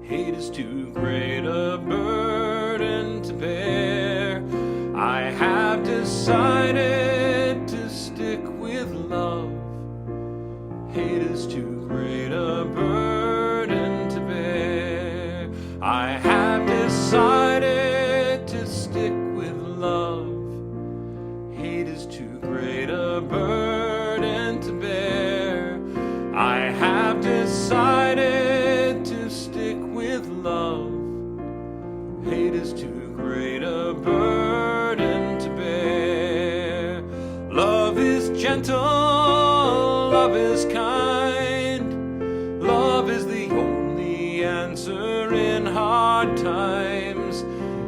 Hate is too great a burden to bear. I have decided to stick with love. Hate is too great a burden to bear. I have decided to stick with love. Hate is too great a burden to bear. I have decided to stick with love. Hate is too great a burden to bear. Love is gentle, love is kind. Love is the only answer in hard times.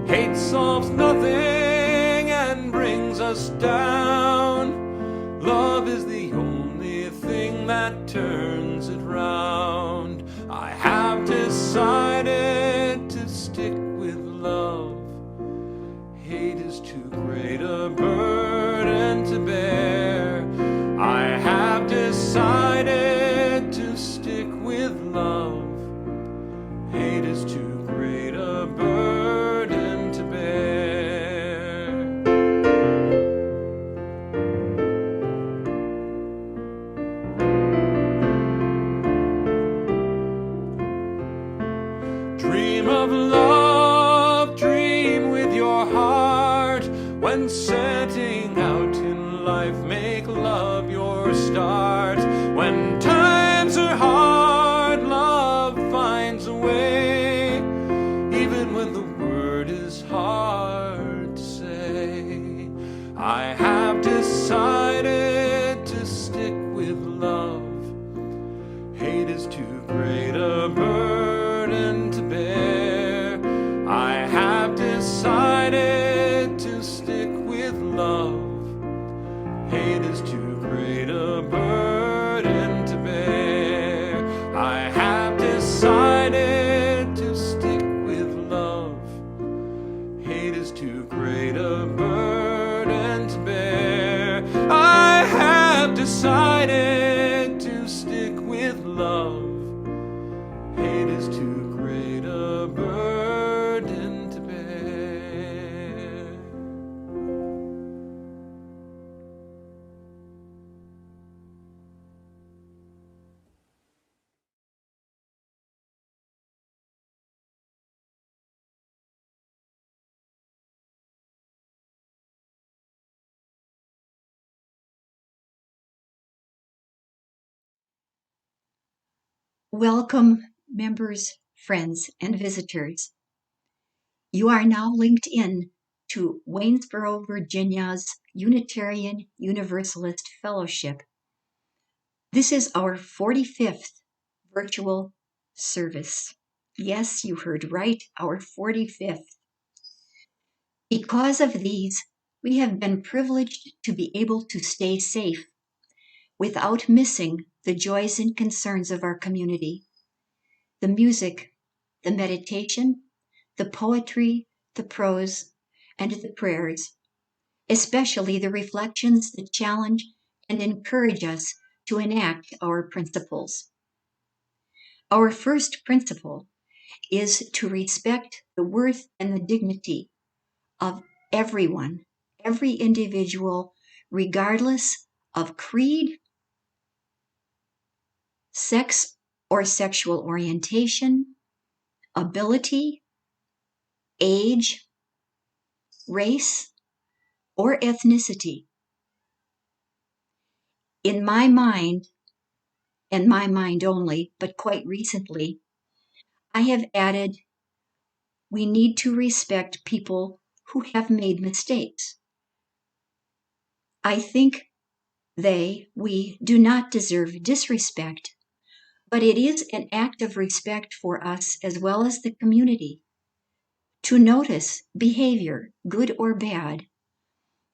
Hate solves nothing and brings us down. Love is the only thing that turns it round. I have decided to stick with love. Hate is too great a burden to bear. I have decided to stick with love. Hate is too great a burden to bear. Dream of love, dream with your heart. When setting out in life, make love your start. When times are hard, love finds a way. Even when the word is hard to say. I have decided to stick with love. Hate is too great a burden to bear. I have decided to stick with love. Hate is too great a burden to bear. I have decided to stick with love. Hate is too great a burden to bear. I have decided to stick with love. Hate is too great a burden to bear. Welcome, members, friends, and visitors. You are now linked in to Waynesboro, Virginia's Unitarian Universalist Fellowship. This is our 45th virtual service. Yes, you heard right, our 45th. Because of these, we have been privileged to be able to stay safe without missing the joys and concerns of our community. The music, the meditation, the poetry, the prose, and the prayers, especially the reflections that challenge and encourage us to enact our principles. Our first principle is to respect the worth and the dignity of everyone, every individual, regardless of creed, sex or sexual orientation, ability, age, race, or ethnicity. In my mind, and my mind only, but quite recently, I have added we need to respect people who have made mistakes. I think we do not deserve disrespect, but it is an act of respect for us as well as the community to notice behavior, good or bad,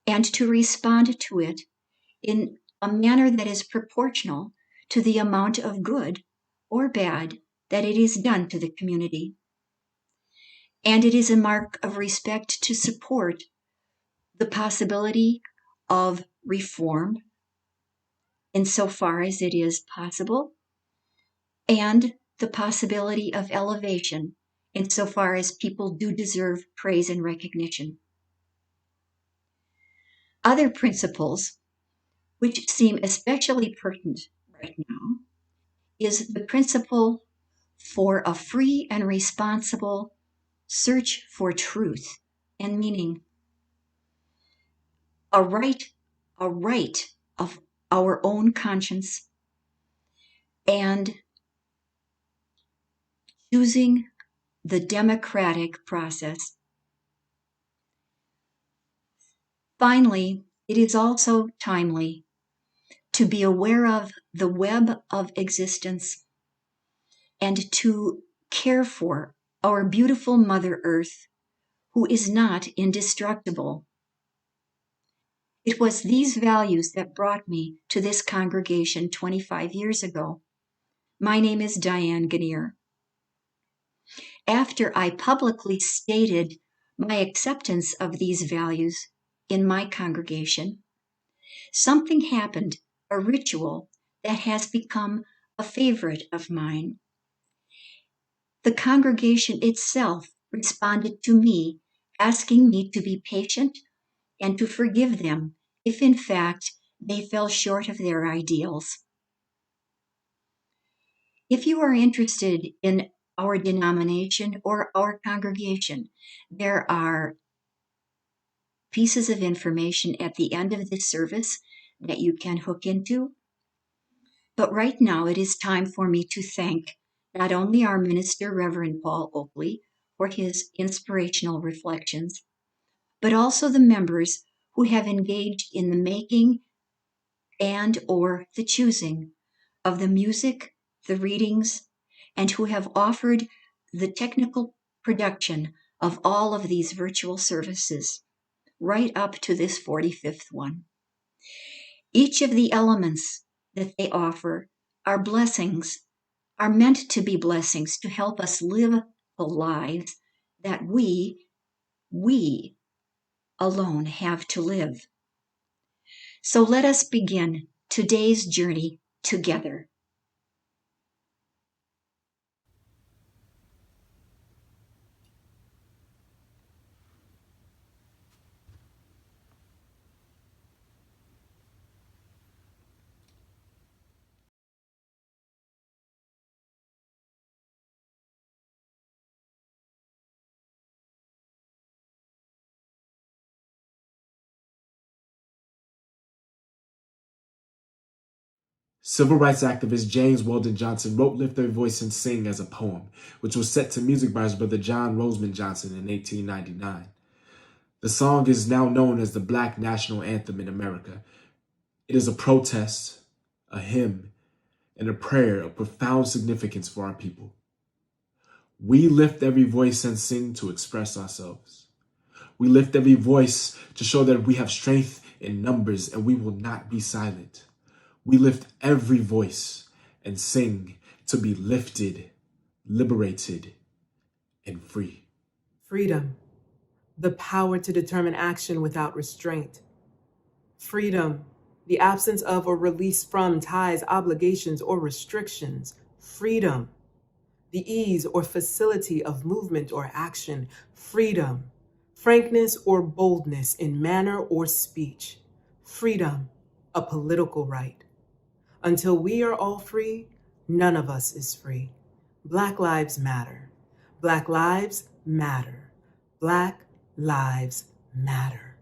and to respond to it in a manner that is proportional to the amount of good or bad that it is done to the community. And it is a mark of respect to support the possibility of reform insofar as it is possible, and the possibility of elevation insofar as people do deserve praise and recognition. Other principles, which seem especially pertinent right now, is the principle for a free and responsible search for truth and meaning. A right of our own conscience, and choosing the democratic process. Finally, it is also timely to be aware of the web of existence and to care for our beautiful Mother Earth, who is not indestructible. It was these values that brought me to this congregation 25 years ago. My name is Diane Gannier. After I publicly stated my acceptance of these values in my congregation, something happened, a ritual that has become a favorite of mine. The congregation itself responded to me, asking me to be patient and to forgive them if in fact they fell short of their ideals. If you are interested in our denomination or our congregation, there are pieces of information at the end of this service that you can hook into. But right now it is time for me to thank not only our minister, Reverend Paul Oakley, for his inspirational reflections, but also the members who have engaged in the making and or the choosing of the music, the readings, and who have offered the technical production of all of these virtual services, right up to this 45th one. Each of the elements that they offer are blessings, are meant to be blessings to help us live the lives that we alone have to live. So let us begin today's journey together. Civil rights activist James Weldon Johnson wrote Lift Their Voice and Sing as a poem, which was set to music by his brother John Roseman Johnson in 1899. The song is now known as the Black National Anthem in America. It is a protest, a hymn, and a prayer of profound significance for our people. We lift every voice and sing to express ourselves. We lift every voice to show that we have strength in numbers and we will not be silent. We lift every voice and sing to be lifted, liberated, and free. Freedom, the power to determine action without restraint. Freedom, the absence of or release from ties, obligations, or restrictions. Freedom, the ease or facility of movement or action. Freedom, frankness or boldness in manner or speech. Freedom, a political right. Until we are all free, none of us is free. Black lives matter. Black lives matter. Black lives matter.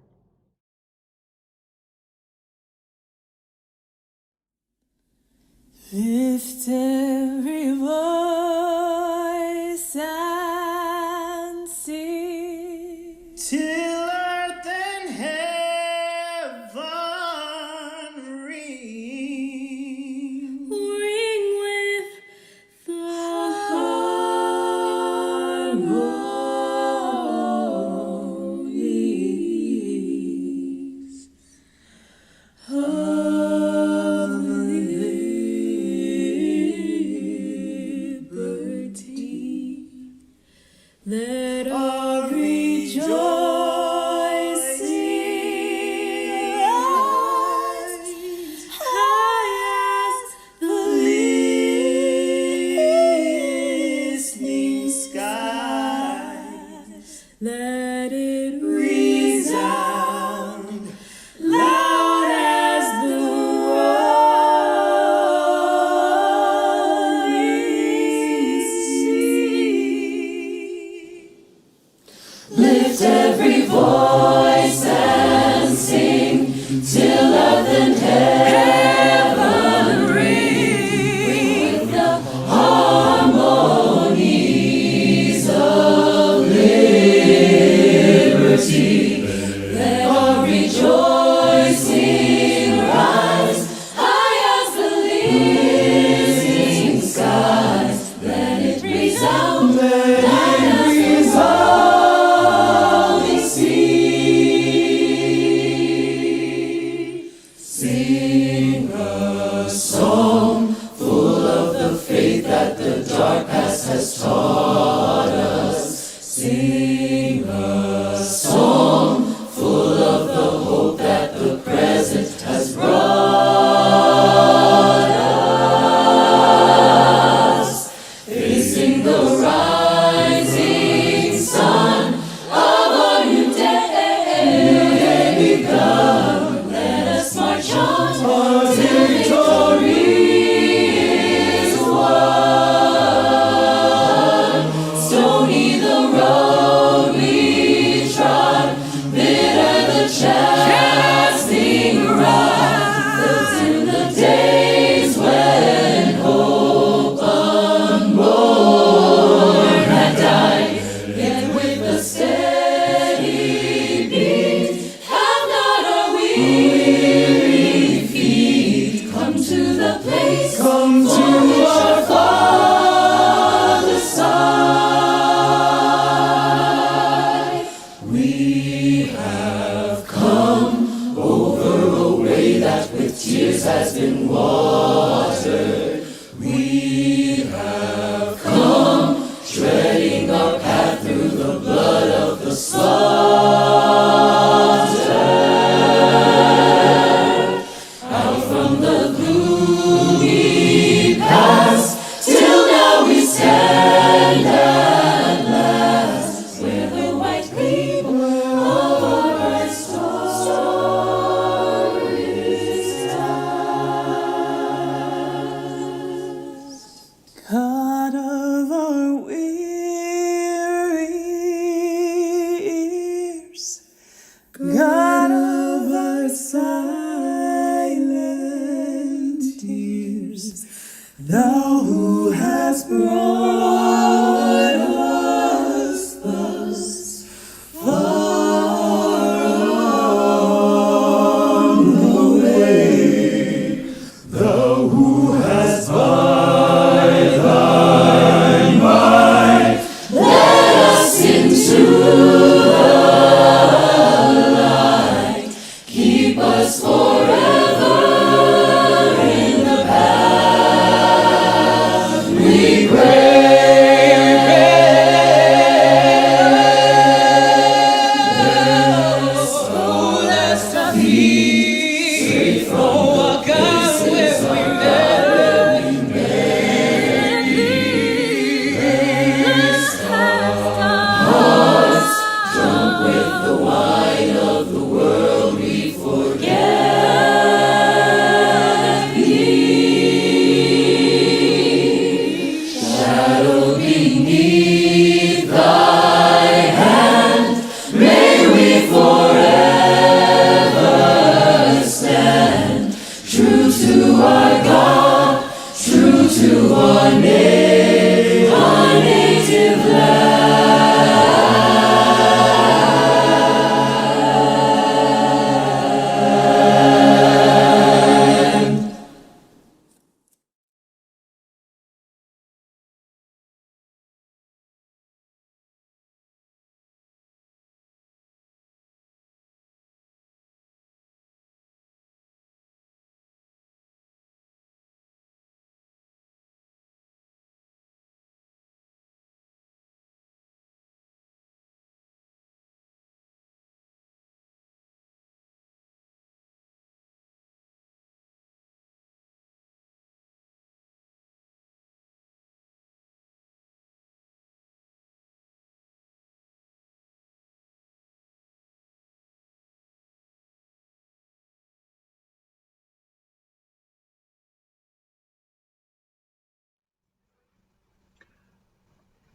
Lift every voice and sing till earth and heaven ring. Ring with the harmonies of liberty. Let our rejoicing rise high as the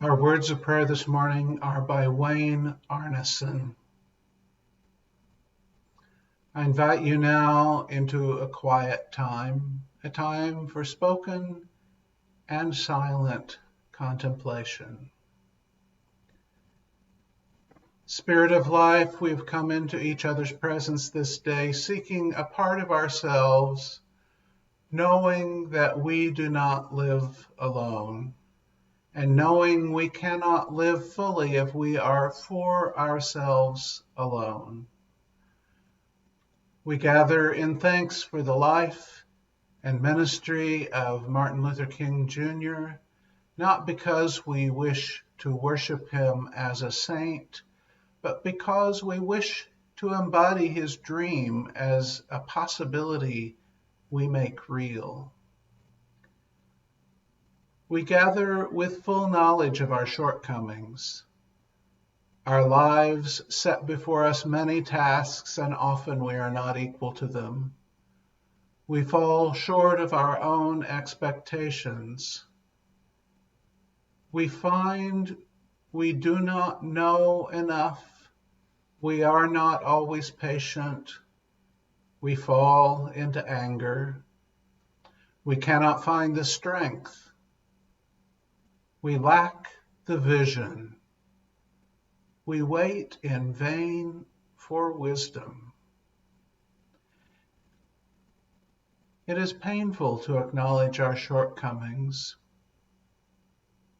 Our words of prayer this morning are by Wayne Arneson. I invite you now into a quiet time, a time for spoken and silent contemplation. Spirit of life, we've come into each other's presence this day, seeking a part of ourselves, knowing that we do not live alone, and knowing we cannot live fully if we are for ourselves alone. We gather in thanks for the life and ministry of Martin Luther King Jr., not because we wish to worship him as a saint, but because we wish to embody his dream as a possibility we make real. We gather with full knowledge of our shortcomings. Our lives set before us many tasks, and often we are not equal to them. We fall short of our own expectations. We find we do not know enough. We are not always patient. We fall into anger. We cannot find the strength. We lack the vision. We wait in vain for wisdom. It is painful to acknowledge our shortcomings,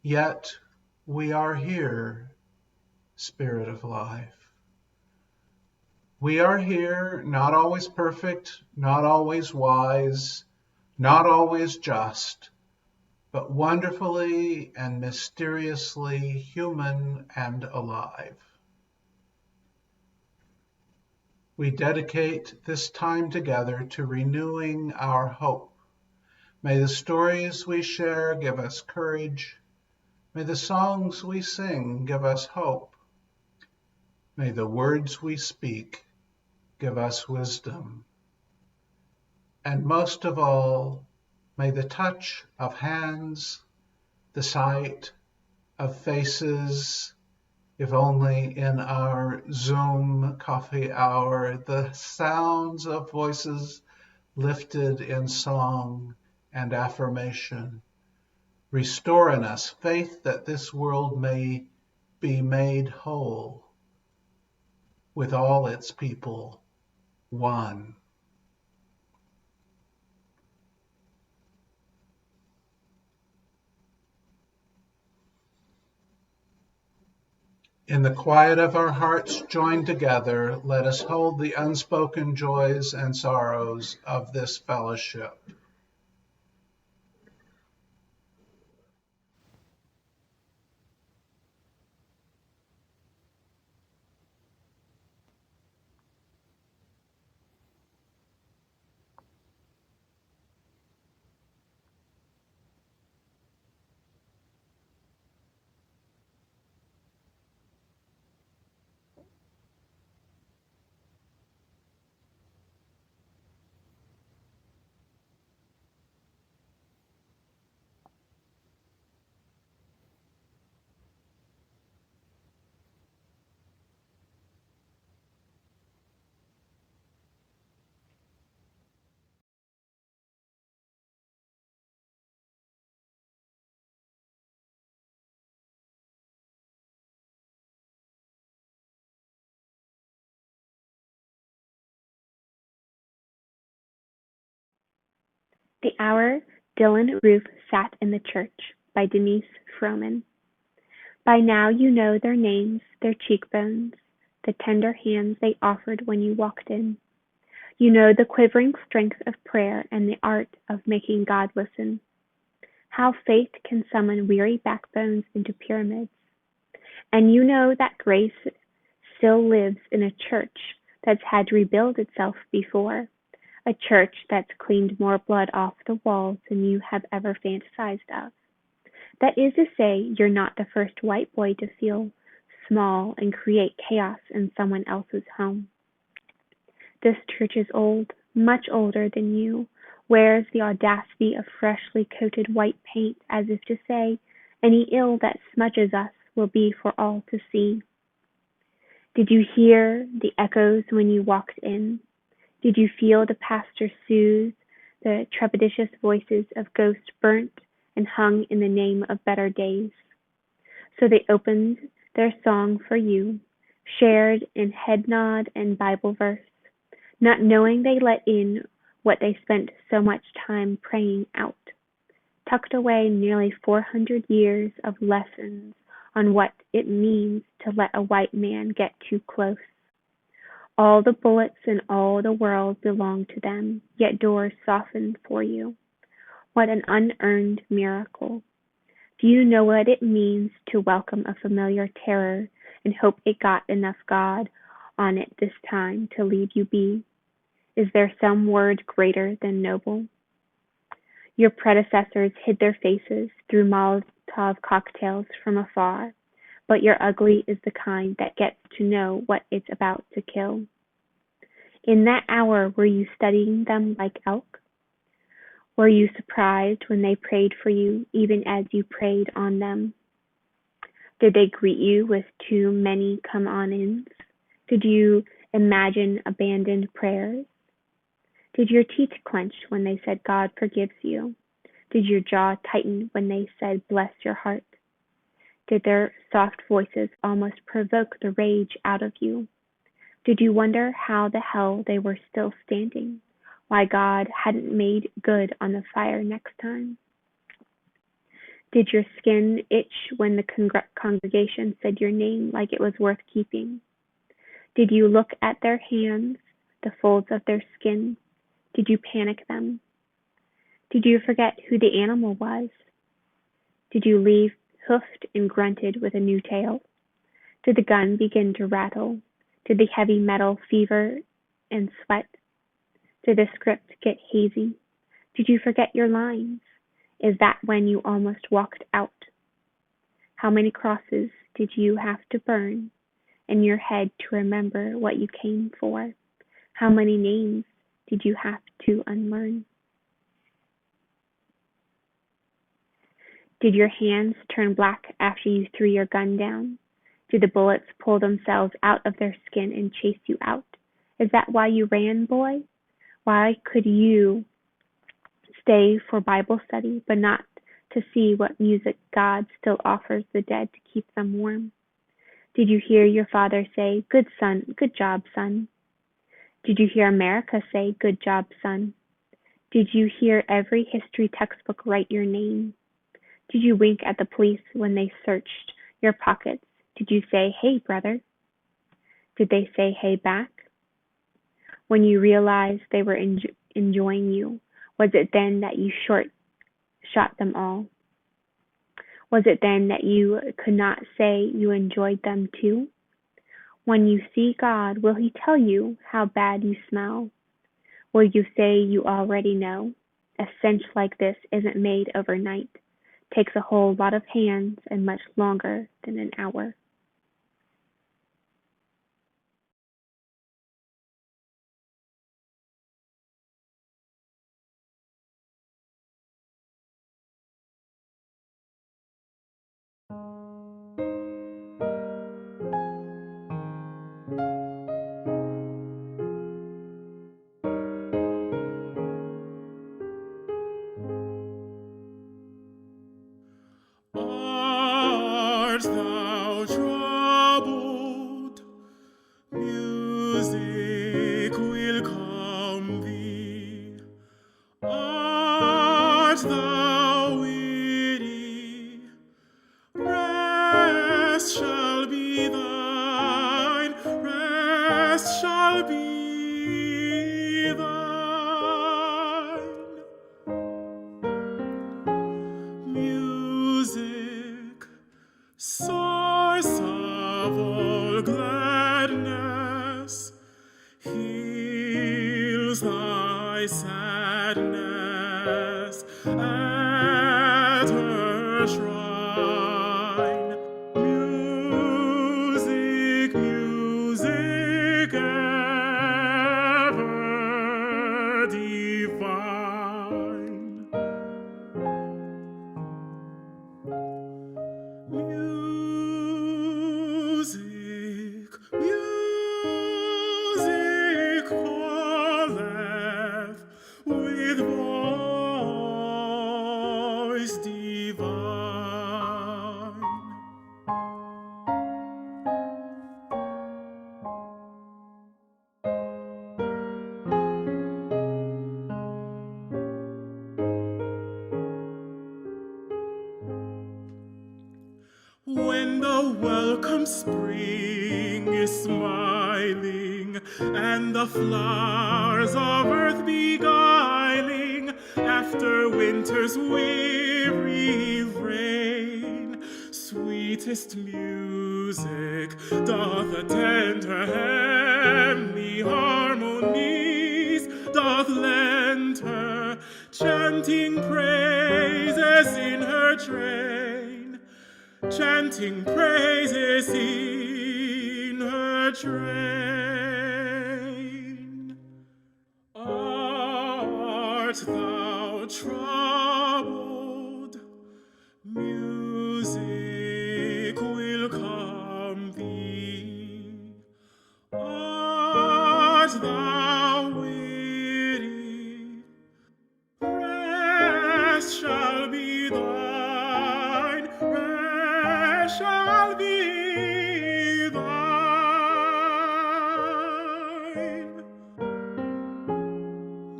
yet we are here, Spirit of life. We are here, not always perfect, not always wise, not always just, but wonderfully and mysteriously human and alive. We dedicate this time together to renewing our hope. May the stories we share give us courage. May the songs we sing give us hope. May the words we speak give us wisdom. And most of all, may the touch of hands, the sight of faces, if only in our Zoom coffee hour, the sounds of voices lifted in song and affirmation, restore in us faith that this world may be made whole, with all its people one. In the quiet of our hearts joined together, let us hold the unspoken joys and sorrows of this fellowship. The hour Dylan Roof sat in the church by Denise Frohman. By now you know their names, their cheekbones, the tender hands they offered when you walked in. You know the quivering strength of prayer and the art of making God listen. How faith can summon weary backbones into pyramids. And you know that grace still lives in a church that's had to rebuild itself before. A church that's cleaned more blood off the walls than you have ever fantasized of. That is to say, you're not the first white boy to feel small and create chaos in someone else's home. This church is old, much older than you, wears the audacity of freshly coated white paint as if to say, Any ill that smudges us will be for all to see. Did you hear the echoes when you walked in? Did you feel the pastor soothe the trepidatious voices of ghosts burnt and hung in the name of better days? So they opened their song for you, shared in head nod and Bible verse, not knowing they let in what they spent so much time praying out, tucked away nearly 400 years of lessons on what it means to let a white man get too close. All the bullets in all the world belong to them, yet doors softened for you. What an unearned miracle. Do you know what it means to welcome a familiar terror and hope it got enough God on it this time to leave you be? Is there some word greater than noble? Your predecessors hid their faces through Molotov cocktails from afar, but your ugly is the kind that gets to know what it's about to kill. In that hour, were you studying them like elk? Were you surprised when they prayed for you, even as you prayed on them? Did they greet you with too many come-on-ins? Did you imagine abandoned prayers? Did your teeth clench when they said God forgives you? Did your jaw tighten when they said bless your heart? Did their soft voices almost provoke the rage out of you? Did you wonder how the hell they were still standing? Why God hadn't made good on the fire next time? Did your skin itch when the congregation said your name like it was worth keeping? Did you look at their hands, the folds of their skin? Did you panic them? Did you forget who the animal was? Did you leave hoofed and grunted with a new tail? Did the gun begin to rattle? Did the heavy metal fever and sweat? Did the script get hazy? Did you forget your lines? Is that when you almost walked out? How many crosses did you have to burn in your head to remember what you came for? How many names did you have to unlearn? Did your hands turn black after you threw your gun down? Did the bullets pull themselves out of their skin and chase you out? Is that why you ran, boy? Why could you stay for Bible study, but not to see what music God still offers the dead to keep them warm? Did you hear your father say, "Good son, good job, son"? Did you hear America say, "Good job, son"? Did you hear every history textbook write your name? Did you wink at the police when they searched your pockets? Did you say, "Hey, brother"? Did they say, "Hey, back"? When you realized they were enjoying you, was it then that you shot them all? Was it then that you could not say you enjoyed them too? When you see God, will he tell you how bad you smell? Will you say you already know? A cinch like this isn't made overnight. Takes a whole lot of hands and much longer than an hour. Art thou troubled? Music will calm thee. Art thou weary? Rest shall be thine. Rest shall be thine. Music, source of all gladness, heals thy sadness at her shrine. Music, music ever divine. spring is smiling, and the flowers of earth beguiling after winter's weary rain. Sweetest music doth attend her heavenly harmonies, doth lend her, chanting praises in her train, chanting praises in her train. Art thou troubled? Music will calm thee. Art thou weary? Rest shall be thine, rest shall be thine.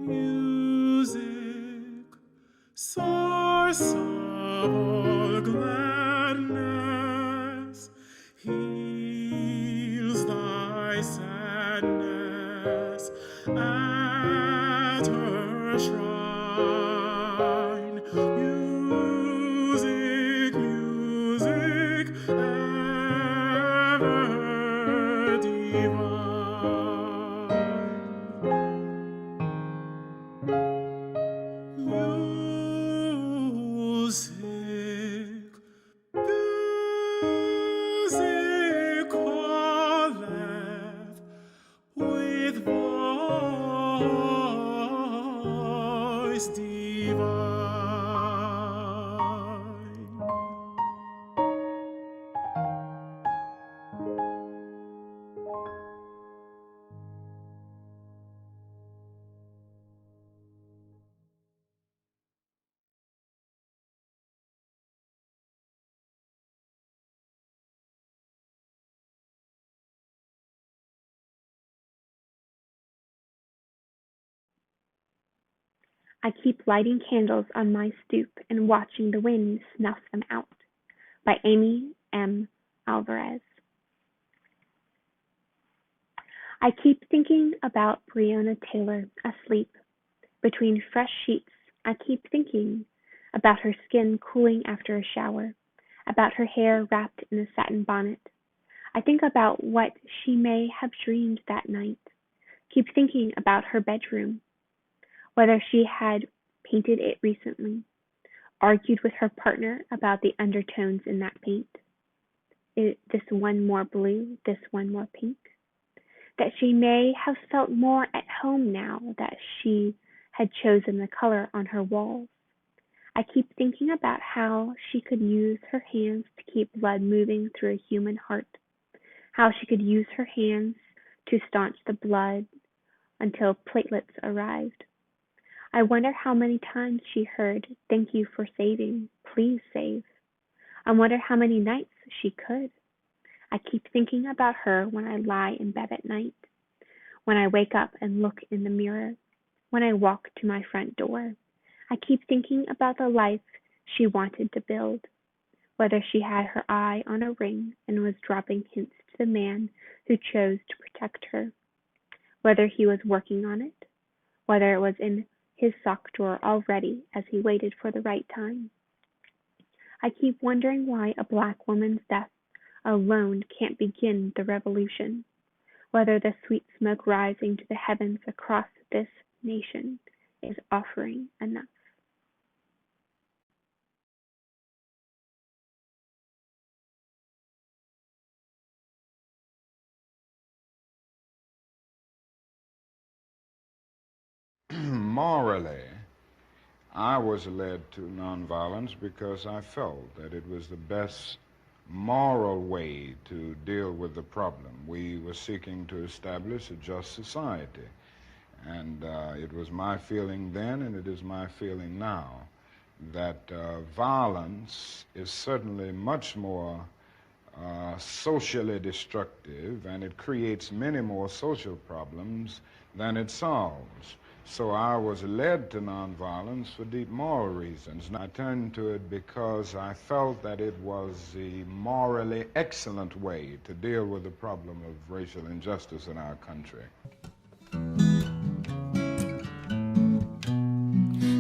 Music, source of all gladness, heals thy sadness at her shrine. Music, music, ever divine. Music, music calleth with voice divine. I keep lighting candles on my stoop and watching the wind snuff them out. By Amy M. Alvarez. I keep thinking about Breonna Taylor asleep. Between fresh sheets, I keep thinking about her skin cooling after a shower, about her hair wrapped in a satin bonnet. I think about what she may have dreamed that night. Keep thinking about her bedroom, whether she had painted it recently, argued with her partner about the undertones in that paint. This one more blue, this one more pink. That she may have felt more at home now that she had chosen the color on her walls. I keep thinking about how she could use her hands to keep blood moving through a human heart, how she could use her hands to staunch the blood until platelets arrived. I wonder how many times she heard, "Thank you for saving, please save." I wonder how many nights she could. I keep thinking about her when I lie in bed at night, when I wake up and look in the mirror, when I walk to my front door. I keep thinking about the life she wanted to build, whether she had her eye on a ring and was dropping hints to the man who chose to protect her, whether he was working on it, whether it was in his sock drawer already as he waited for the right time. I keep wondering why a black woman's death alone can't begin the revolution, whether the sweet smoke rising to the heavens across this nation is offering enough. Morally, I was led to nonviolence because I felt that it was the best moral way to deal with the problem. We were seeking to establish a just society. And it was my feeling then, and it is my feeling now, that violence is certainly much more socially destructive, and it creates many more social problems than it solves. So I was led to nonviolence for deep moral reasons. And I turned to it because I felt that it was the morally excellent way to deal with the problem of racial injustice in our country.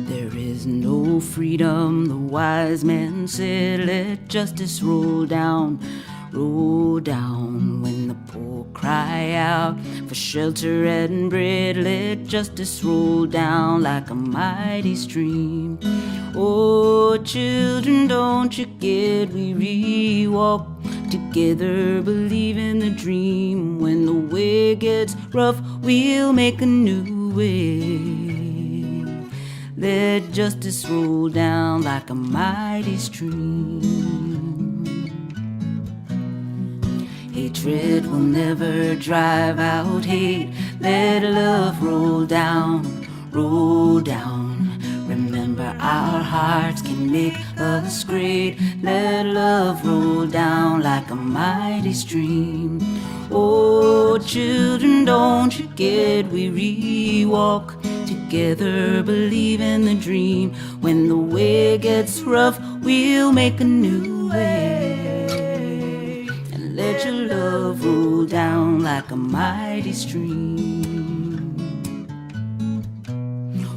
There is no freedom, the wise man said, let justice roll down when the poor cry out for shelter and bread. Let justice roll down like a mighty stream. Oh, children, don't you get weary? Walk together, believe in the dream. When the way gets rough, we'll make a new way. Let justice roll down like a mighty stream. Hatred will never drive out hate. Let love roll down, roll down. Remember, our hearts can make us great. Let love roll down like a mighty stream. Oh, children, don't you get weary. Walk together, believe in the dream. When the way gets rough, we'll make a new way. And let your love roll down like a mighty stream.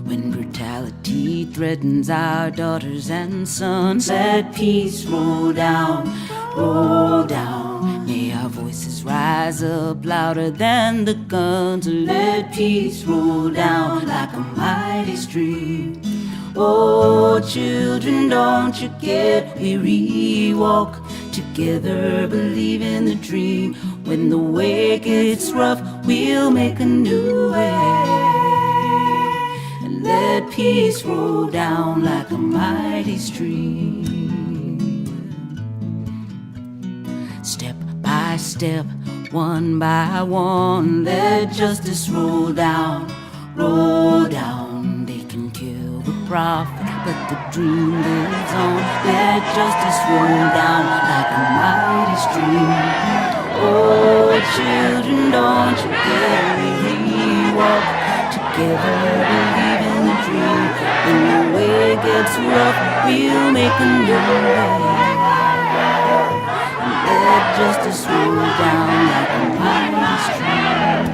When brutality threatens our daughters and sons, let peace roll down, roll down. May our voices rise up louder than the guns. Let peace roll down like a mighty stream. Oh, children, don't you get weary. Walk together, believe in the dream. When the way gets rough, we'll make a new way. And let peace roll down like a mighty stream. Step by step, one by one, let justice roll down, roll down. They can kill the prophet, but the dream lives on. Let justice roll down like a mighty stream. Oh, children, don't you get weary. Walk together, believe in the dream. When the way gets rough, we'll make a new way. Let justice roll down like a mighty stream.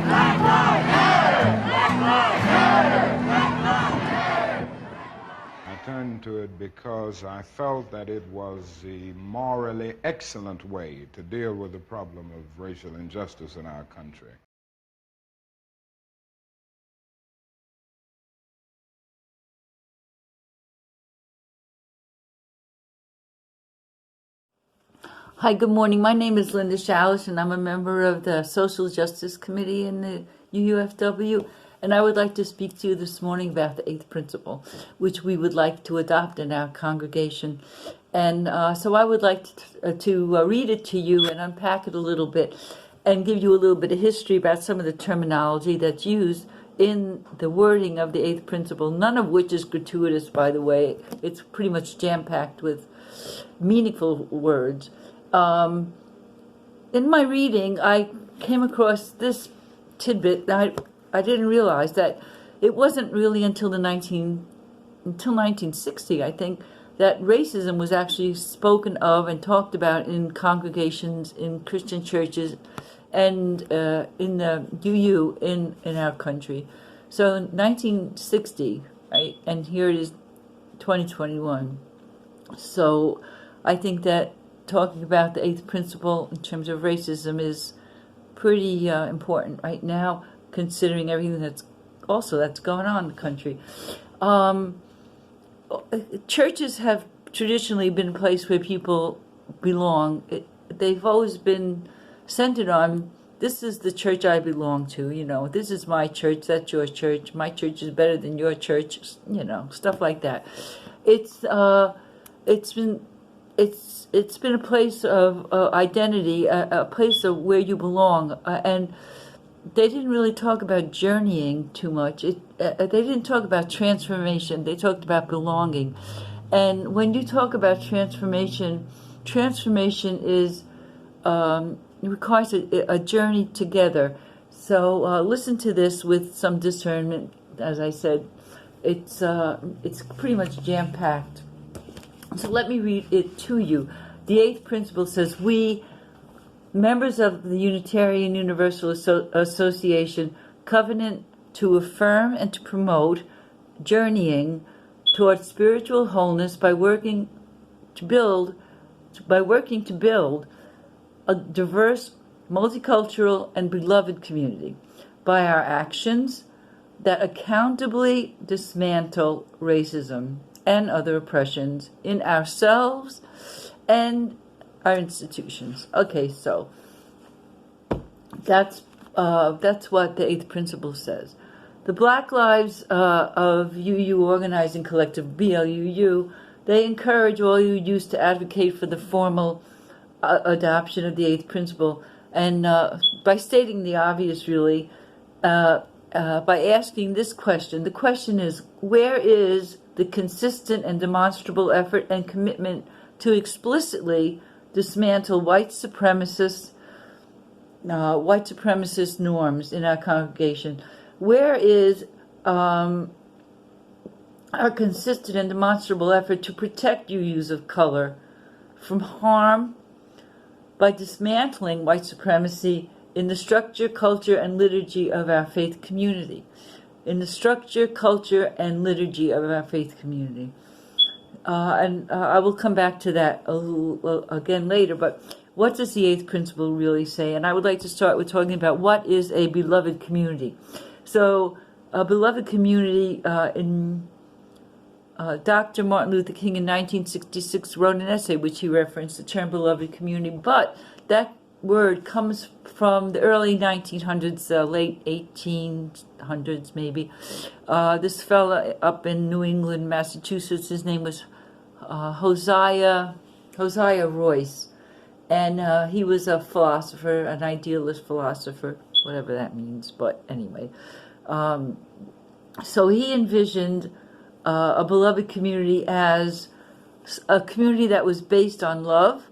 I turned to it because I felt that it was the morally excellent way to deal with the problem of racial injustice in our country. Hi, good morning. My name is Linda Shalish, and I'm a member of the Social Justice Committee in the UUFW. And I would like to speak to you this morning about the eighth principle, which we would like to adopt in our congregation. And so I would like to read it to you and unpack it a little bit and give you a little bit of history about some of the terminology that's used in the wording of the eighth principle, none of which is gratuitous, by the way. It's pretty much jam-packed with meaningful words. In my reading, I came across this tidbit that I didn't realize that it wasn't really until 1960, I think, that racism was actually spoken of and talked about in congregations, in Christian churches, and in the UU in our country. So in 1960, right, and here it is 2021. So I think that talking about the eighth principle in terms of racism is pretty important right now, considering everything that's going on in the country. Churches have traditionally been a place where people belong. They've always been centered on, this is the church I belong to, this is my church, that's your church, my church is better than your church, stuff like that. It's been a place of identity, a place of where you belong, and they didn't really talk about journeying too much. They didn't talk about transformation. They talked about belonging. And when you talk about transformation is requires a journey together. So listen to this with some discernment, as I said, it's pretty much jam-packed. So let me read it to you. The eighth principle says, we, members of the Unitarian Universal Association, covenant to affirm and to promote journeying towards spiritual wholeness by working to build a diverse, multicultural, and beloved community by our actions that accountably dismantle racism and other oppressions in ourselves and our institutions. Okay, so that's what the eighth principle says. The Black Lives of UU Organizing Collective, BLUU, they encourage all UUs to advocate for the formal adoption of the eighth principle, and by stating the obvious, really, by asking this question. The question is, where is the consistent and demonstrable effort and commitment to explicitly dismantle white supremacist norms in our congregation? Where is our consistent and demonstrable effort to protect UUs of color from harm by dismantling white supremacy in the structure, culture, and liturgy of our faith community? In the structure, culture, and liturgy of our faith community. And I will come back to that again later, but what does the eighth principle really say? And I would like to start with talking about what is a beloved community. So, a beloved community Dr. Martin Luther King in 1966 wrote an essay which he referenced, the term beloved community, but that word comes from the early 1900s, late 1800s maybe. This fella up in New England, Massachusetts, his name was Hosea Royce, and he was a philosopher, an idealist philosopher, whatever that means, but anyway. So he envisioned a beloved community as a community that was based on love,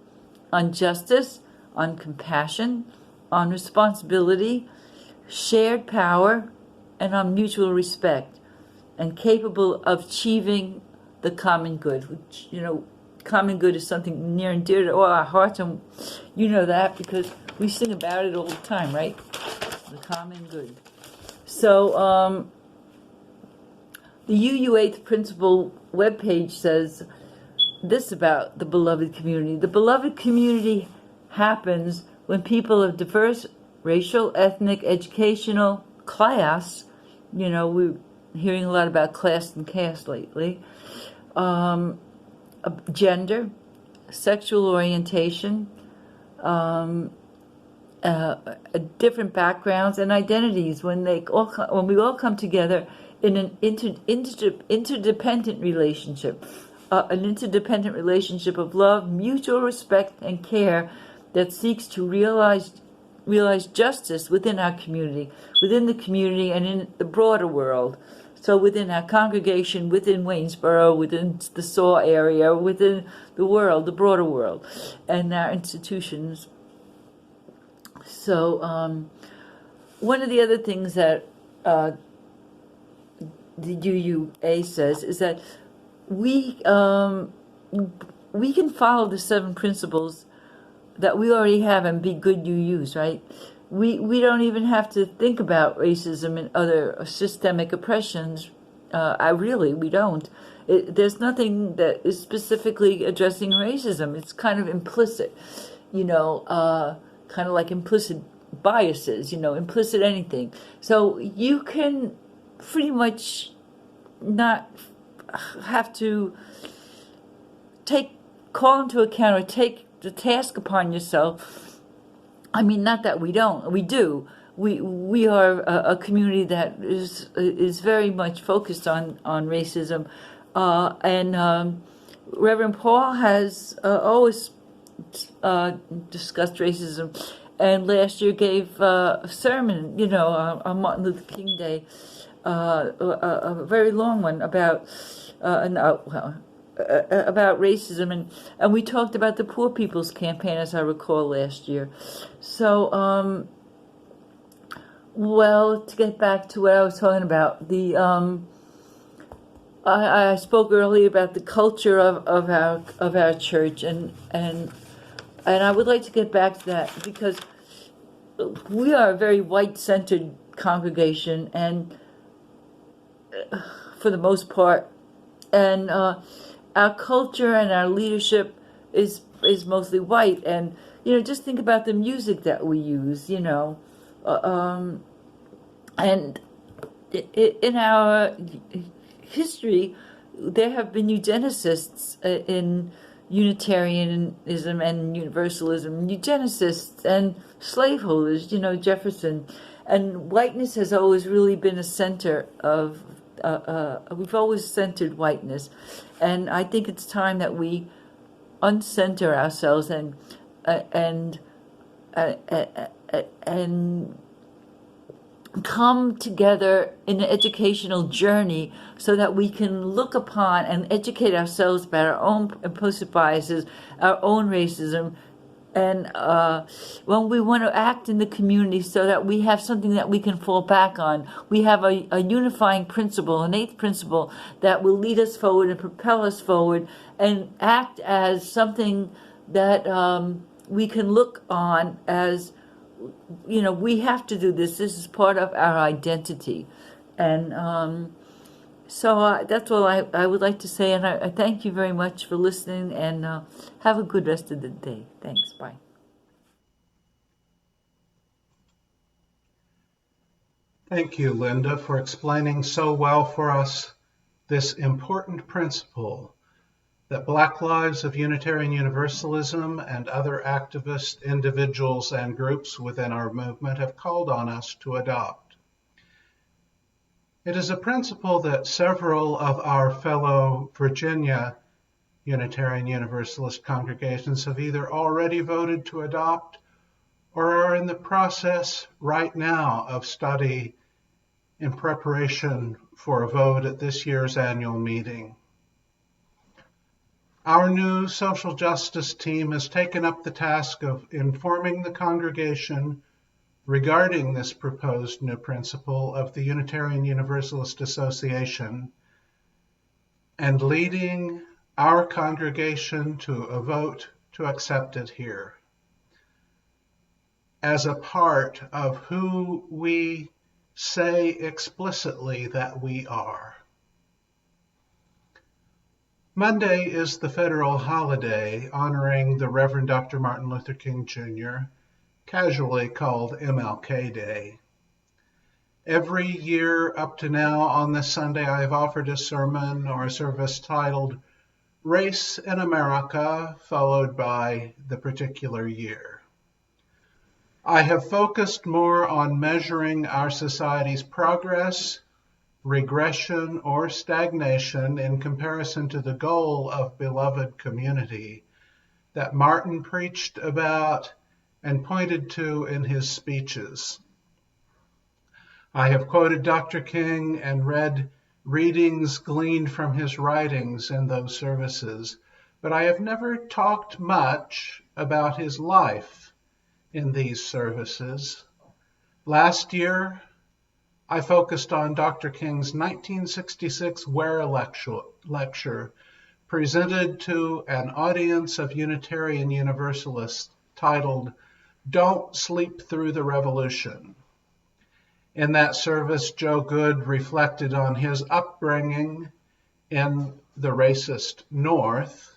on justice, on compassion, on responsibility, shared power, and on mutual respect, and capable of achieving the common good, which, common good is something near and dear to all our hearts, and you know that because we sing about it all the time, right? The common good. So, the UU Eighth Principle webpage says this about the beloved community. The beloved community happens when people of diverse racial, ethnic, educational, class, we're hearing a lot about class and caste lately, gender, sexual orientation, different backgrounds and identities, when we all come together in an interdependent relationship, of love, mutual respect, and care that seeks to realize justice within our community, within the community, and in the broader world. So within our congregation, within Waynesboro, within the SAW area, within the world, the broader world, and our institutions. So one of the other things that the UUA says is that we can follow the 7 principles that we already have and be good UUs, right? We don't even have to think about racism and other systemic oppressions. We don't. There's nothing that is specifically addressing racism. It's kind of implicit, kind of like implicit biases, implicit anything. So you can pretty much not have to call into account or take the task upon yourself. I mean, not that we don't, we do. We are a community that is very much focused on racism, and Reverend Paul has always discussed racism, and last year gave a sermon, on Martin Luther King Day, a very long one about racism, and we talked about the Poor People's Campaign, as I recall, last year. So Well, to get back to what I was talking about, I spoke earlier about the culture of our church, and I would like to get back to that because we are a very white-centered congregation, and for the most part, and our culture and our leadership is mostly white, and just think about the music that we use, and in our history, there have been eugenicists in Unitarianism and Universalism, eugenicists and slaveholders, Jefferson. And whiteness has always really been a center of, we've always centered whiteness. And I think it's time that we uncenter ourselves and come together in an educational journey so that we can look upon and educate ourselves about our own implicit biases, our own racism, and when we want to act in the community so that we have something that we can fall back on. We have a unifying principle, an eighth principle that will lead us forward and propel us forward and act as something that we can look on as, we have to do this. This is part of our identity. And so that's all I would like to say. And I thank you very much for listening, and have a good rest of the day. Thanks. Bye. Thank you, Linda, for explaining so well for us this important principle that Black Lives of Unitarian Universalism and other activist individuals and groups within our movement have called on us to adopt. It is a principle that several of our fellow Virginia Unitarian Universalist congregations have either already voted to adopt or are in the process right now of study in preparation for a vote at this year's annual meeting. Our new social justice team has taken up the task of informing the congregation regarding this proposed new principle of the Unitarian Universalist Association and leading our congregation to a vote to accept it here as a part of who we say explicitly that we are. Monday is the federal holiday honoring the Reverend Dr. Martin Luther King Jr., casually called MLK Day. Every year up to now on this Sunday, I have offered a sermon or a service titled Race in America, followed by the particular year. I have focused more on measuring our society's progress, regression, or stagnation in comparison to the goal of beloved community that Martin preached about and pointed to in his speeches. I have quoted Dr. King and read readings gleaned from his writings in those services, but I have never talked much about his life in these services. Last year, I focused on Dr. King's 1966 Ware lecture presented to an audience of Unitarian Universalists titled, Don't Sleep Through the Revolution. In that service, Joe Good reflected on his upbringing in the racist North.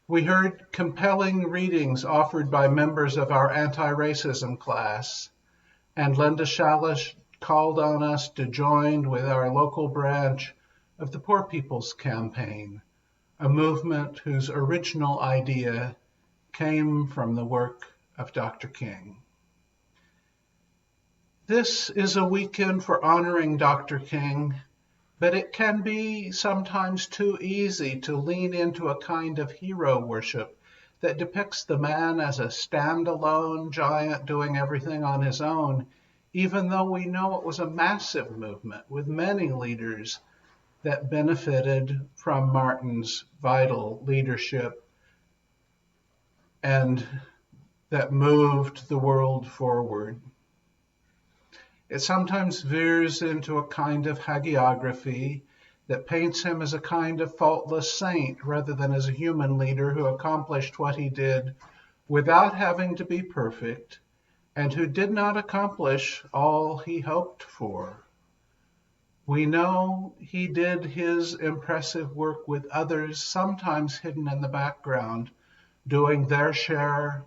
We heard compelling readings offered by members of our anti-racism class, and Linda Shalish called on us to join with our local branch of the Poor People's Campaign, a movement whose original idea came from the work of Dr. King. This is a weekend for honoring Dr. King, but it can be sometimes too easy to lean into a kind of hero worship that depicts the man as a standalone giant doing everything on his own, even though we know it was a massive movement with many leaders that benefited from Martin's vital leadership and that moved the world forward. It sometimes veers into a kind of hagiography that paints him as a kind of faultless saint rather than as a human leader who accomplished what he did without having to be perfect and who did not accomplish all he hoped for. We know he did his impressive work with others, sometimes hidden in the background, doing their share,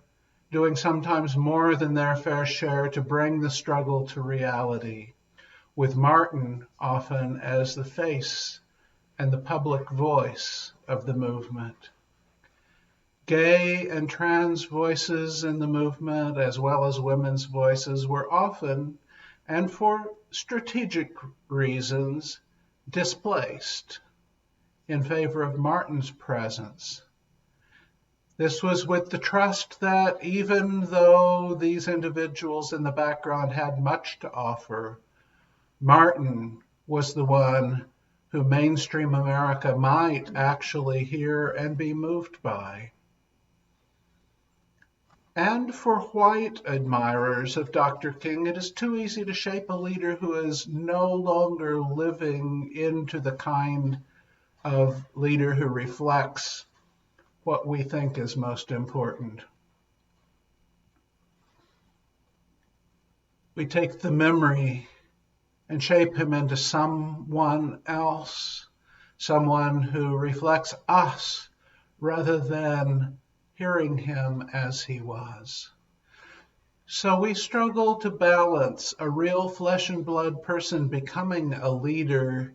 doing sometimes more than their fair share to bring the struggle to reality, with Martin often as the face and the public voice of the movement. Gay and trans voices in the movement, as well as women's voices, were often, and for strategic reasons, displaced in favor of Martin's presence. This was with the trust that even though these individuals in the background had much to offer, Martin was the one who mainstream America might actually hear and be moved by. And for white admirers of Dr. King, it is too easy to shape a leader who is no longer living into the kind of leader who reflects what we think is most important. We take the memory and shape him into someone else, someone who reflects us rather than hearing him as he was. So we struggle to balance a real flesh and blood person becoming a leader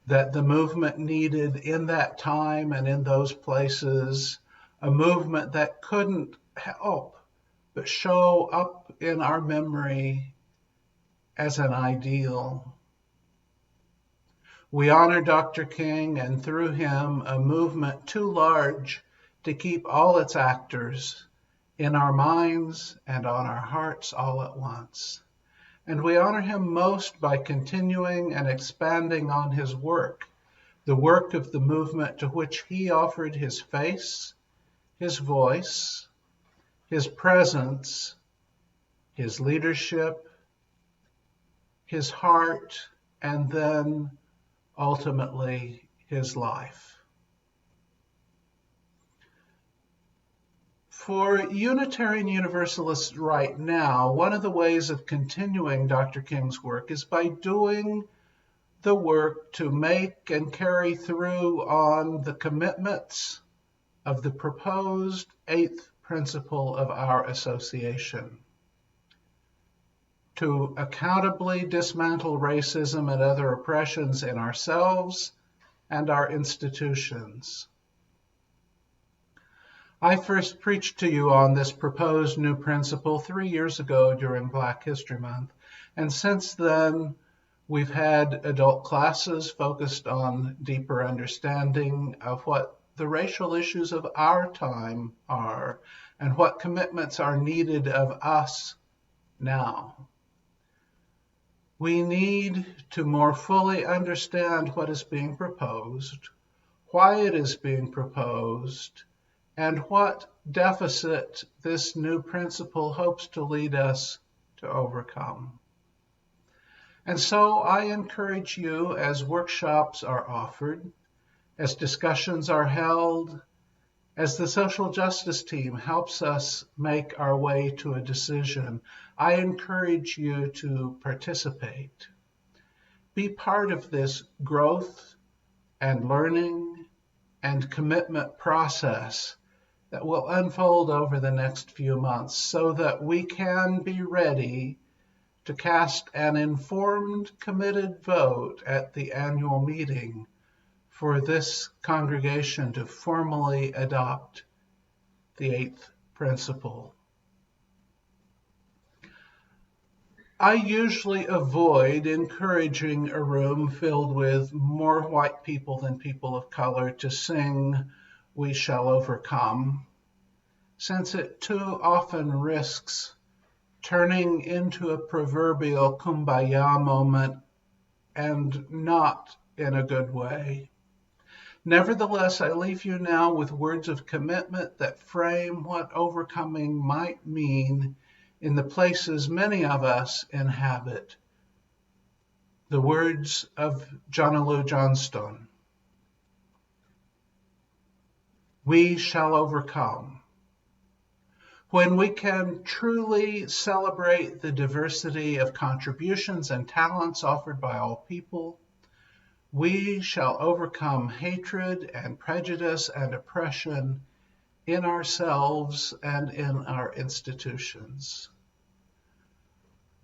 that the movement needed in that time and in those places, a movement that couldn't help but show up in our memory as an ideal. We honor Dr. King, and through him, a movement too large to keep all its actors in our minds and on our hearts all at once. And we honor him most by continuing and expanding on his work, the work of the movement to which he offered his face, his voice, his presence, his leadership, his heart, and then ultimately his life. For Unitarian Universalists right now, one of the ways of continuing Dr. King's work is by doing the work to make and carry through on the commitments of the proposed eighth principle of our association: to accountably dismantle racism and other oppressions in ourselves and our institutions. I first preached to you on this proposed new principle 3 years ago during Black History Month, and since then we've had adult classes focused on deeper understanding of what the racial issues of our time are and what commitments are needed of us now. We need to more fully understand what is being proposed, why it is being proposed, and what deficit this new principle hopes to lead us to overcome. And so I encourage you, as workshops are offered, as discussions are held, as the social justice team helps us make our way to a decision, I encourage you to participate. Be part of this growth and learning and commitment process that will unfold over the next few months so that we can be ready to cast an informed, committed vote at the annual meeting for this congregation to formally adopt the eighth principle. I usually avoid encouraging a room filled with more white people than people of color to sing "We Shall Overcome," since it too often risks turning into a proverbial kumbaya moment, and not in a good way. Nevertheless, I leave you now with words of commitment that frame what overcoming might mean in the places many of us inhabit. The words of Johnaloo Johnstone. We shall overcome. When we can truly celebrate the diversity of contributions and talents offered by all people, we shall overcome hatred and prejudice and oppression in ourselves and in our institutions.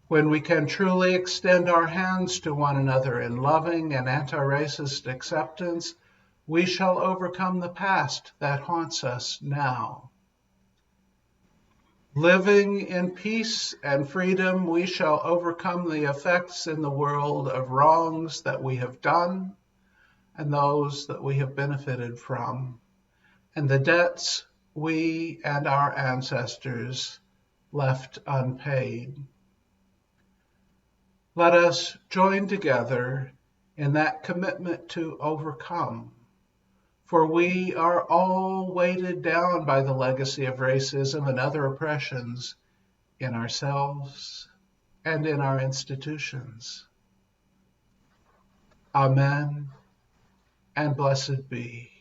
When we can truly extend our hands to one another in loving and anti-racist acceptance, we shall overcome the past that haunts us now. Living in peace and freedom, we shall overcome the effects in the world of wrongs that we have done and those that we have benefited from, and the debts we and our ancestors left unpaid. Let us join together in that commitment to overcome, for we are all weighted down by the legacy of racism and other oppressions in ourselves and in our institutions. Amen, and blessed be.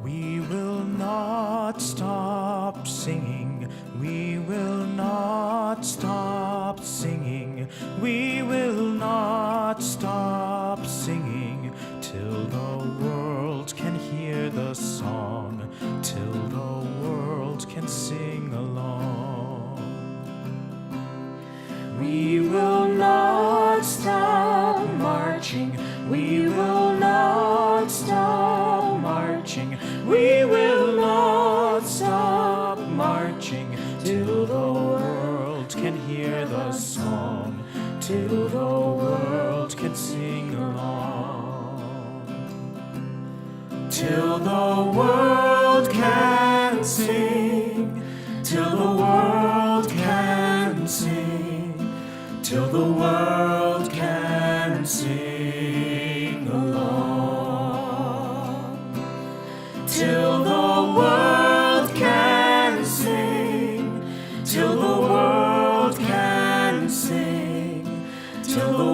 We will not stop singing. We will not stop singing. We will not stop singing till the world can hear the song, till the world can sing along. We will not stop marching. We will not stop marching. We will not stop marching till the world can hear the song, till the world can sing along. Till the world can sing, till the world can sing, till the world can sing along. Till the world can sing, till the world can sing, till the